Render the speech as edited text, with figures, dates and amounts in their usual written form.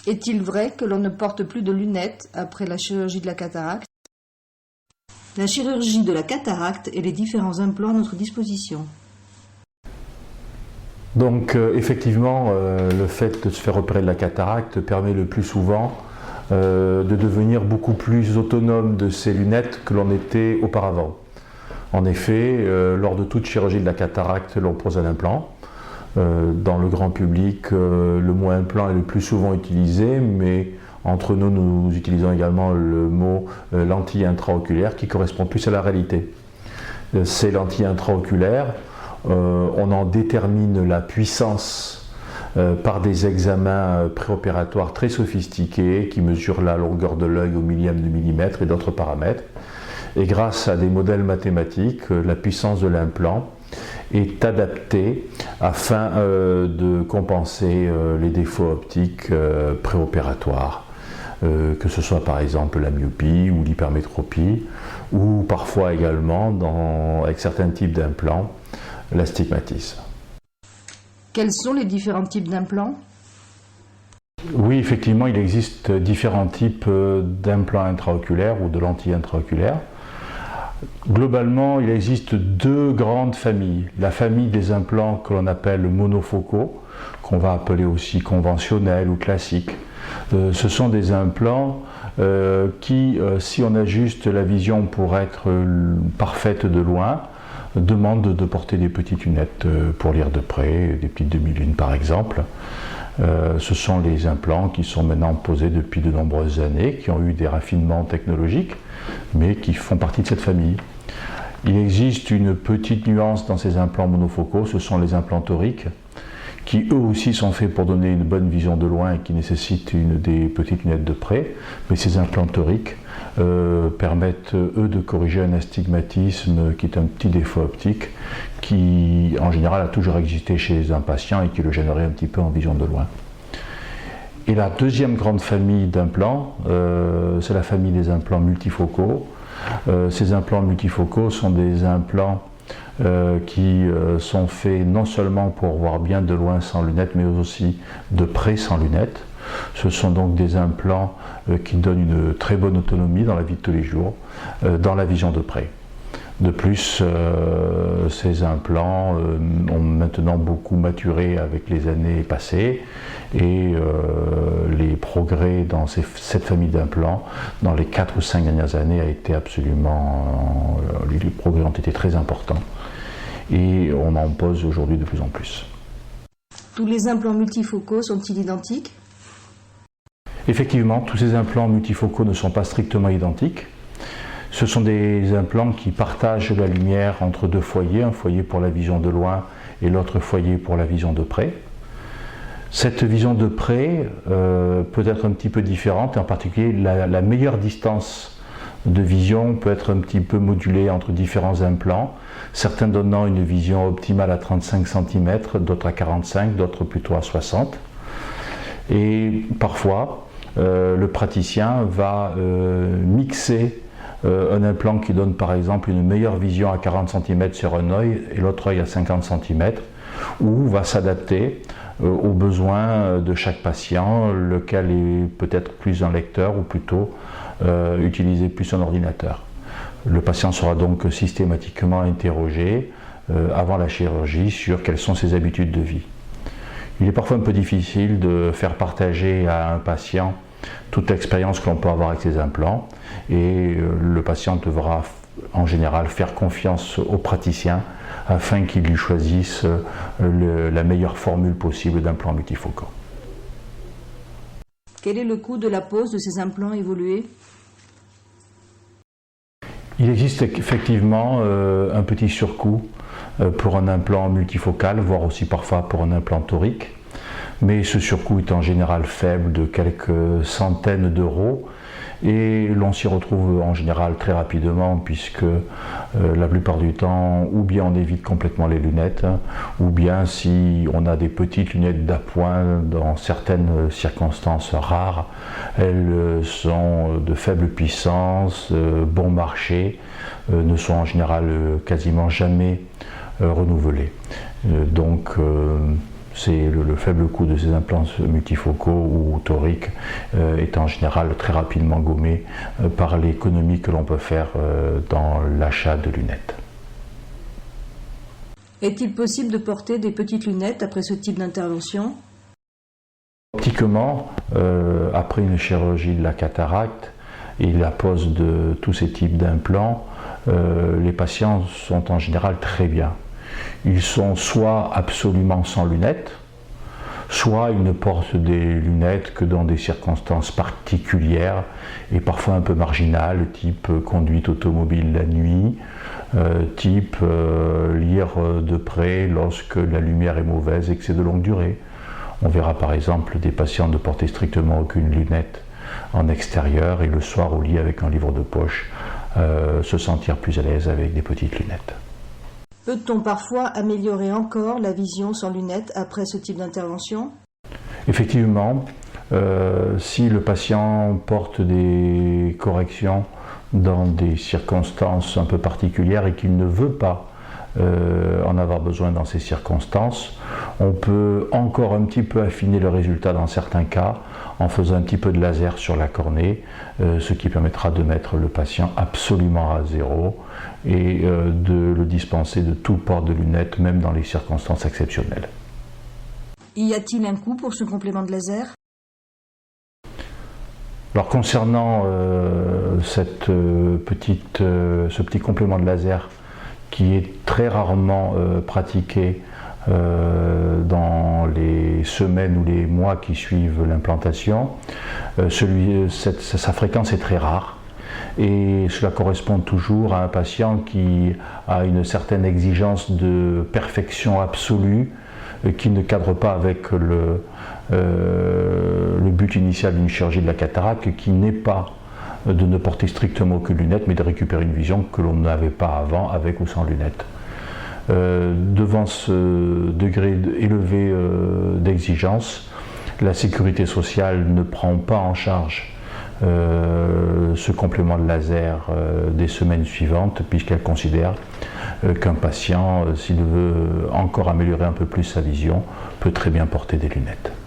Est-il vrai que l'on ne porte plus de lunettes après la chirurgie de la cataracte? La chirurgie de la cataracte et les différents implants à notre disposition. Donc effectivement, le fait de se faire opérer de la cataracte permet le plus souvent de devenir beaucoup plus autonome de ses lunettes que l'on était auparavant. En effet, lors de toute chirurgie de la cataracte, l'on pose un implant. Dans le grand public, le mot implant est le plus souvent utilisé, mais entre nous, nous utilisons également le mot lentille intraoculaire qui correspond plus à la réalité. Ces lentilles intraoculaires, on en détermine la puissance par des examens préopératoires très sophistiqués qui mesurent la longueur de l'œil au millième de millimètre et d'autres paramètres. Et grâce à des modèles mathématiques, la puissance de l'implant est adaptée afin de compenser les défauts optiques préopératoires, que ce soit par exemple la myopie ou l'hypermétropie, ou parfois également, avec certains types d'implants, l'astigmatisme. Quels sont les différents types d'implants? Oui, effectivement, il existe différents types d'implants intraoculaires ou de lentilles intraoculaires. Globalement, il existe deux grandes familles. La famille des implants que l'on appelle monofocaux, qu'on va appeler aussi conventionnels ou classiques. Ce sont des implants qui, si on ajuste la vision pour être parfaite de loin, demandent de porter des petites lunettes pour lire de près, des petites demi-lunes par exemple. Ce sont les implants qui sont maintenant posés depuis de nombreuses années, qui ont eu des raffinements technologiques, mais qui font partie de cette famille. Il existe une petite nuance dans ces implants monofocaux, ce sont les implants toriques, qui eux aussi sont faits pour donner une bonne vision de loin et qui nécessitent des petites lunettes de près, mais ces implants toriques permettent eux de corriger un astigmatisme qui est un petit défaut optique qui en général a toujours existé chez un patient et qui le gênerait un petit peu en vision de loin. Et la deuxième grande famille d'implants, c'est la famille des implants multifocaux. Ces implants multifocaux sont des implants qui sont faits non seulement pour voir bien de loin sans lunettes, mais aussi de près sans lunettes. Ce sont donc des implants qui donnent une très bonne autonomie dans la vie de tous les jours, dans la vision de près. De plus, ces implants ont maintenant beaucoup maturé avec les années passées et les progrès dans cette famille d'implants dans les 4 ou 5 dernières années a été absolument... les progrès ont été très importants et on en pose aujourd'hui de plus en plus. Tous les implants multifocaux sont-ils identiques? Effectivement, tous ces implants multifocaux ne sont pas strictement identiques. Ce sont des implants qui partagent la lumière entre deux foyers, un foyer pour la vision de loin et l'autre foyer pour la vision de près. Cette vision de près peut être un petit peu différente, et en particulier la meilleure distance de vision peut être un petit peu modulée entre différents implants, certains donnant une vision optimale à 35 cm, d'autres à 45, d'autres plutôt à 60. Et parfois, le praticien va mixer un implant qui donne par exemple une meilleure vision à 40 cm sur un œil et l'autre œil à 50 cm, ou va s'adapter aux besoins de chaque patient, lequel est peut-être plus un lecteur ou plutôt utiliser plus un ordinateur. Le patient sera donc systématiquement interrogé avant la chirurgie sur quelles sont ses habitudes de vie. Il est parfois un peu difficile de faire partager à un patient toute l'expérience que l'on peut avoir avec ces implants et le patient devra en général faire confiance au praticien afin qu'il lui choisisse la meilleure formule possible d'implants multifocaux. Quel est le coût de la pose de ces implants évolués? Il existe effectivement un petit surcoût pour un implant multifocal, voire aussi parfois pour un implant torique. Mais ce surcoût est en général faible, de quelques centaines d'euros, et l'on s'y retrouve en général très rapidement puisque la plupart du temps, ou bien on évite complètement les lunettes, ou bien si on a des petites lunettes d'appoint dans certaines circonstances rares, elles sont de faible puissance, bon marché, ne sont en général quasiment jamais renouvelées. Donc C'est le faible coût de ces implants multifocaux ou toriques est en général très rapidement gommé par l'économie que l'on peut faire dans l'achat de lunettes. Est-il possible de porter des petites lunettes après ce type d'intervention? Optiquement, après une chirurgie de la cataracte et la pose de tous ces types d'implants, les patients sont en général très bien. Ils sont soit absolument sans lunettes, soit ils ne portent des lunettes que dans des circonstances particulières et parfois un peu marginales, type conduite automobile la nuit, type lire de près lorsque la lumière est mauvaise et que c'est de longue durée. On verra par exemple des patients ne porter strictement aucune lunette en extérieur et le soir au lit avec un livre de poche se sentir plus à l'aise avec des petites lunettes. Peut-on parfois améliorer encore la vision sans lunettes après ce type d'intervention? Effectivement, si le patient porte des corrections dans des circonstances un peu particulières et qu'il ne veut pas en avoir besoin dans ces circonstances, on peut encore un petit peu affiner le résultat dans certains cas en faisant un petit peu de laser sur la cornée, ce qui permettra de mettre le patient absolument à zéro et de le dispenser de tout port de lunettes, même dans les circonstances exceptionnelles. Y a-t-il un coût pour ce complément de laser? Alors concernant ce petit complément de laser qui est très rarement pratiqué dans les semaines ou les mois qui suivent l'implantation, sa fréquence est très rare et cela correspond toujours à un patient qui a une certaine exigence de perfection absolue qui ne cadre pas avec le but initial d'une chirurgie de la cataracte, qui n'est pas de ne porter strictement aucune lunette, mais de récupérer une vision que l'on n'avait pas avant, avec ou sans lunettes. Devant ce degré élevé d'exigence, la sécurité sociale ne prend pas en charge ce complément de laser des semaines suivantes, puisqu'elle considère qu'un patient, s'il veut encore améliorer un peu plus sa vision, peut très bien porter des lunettes.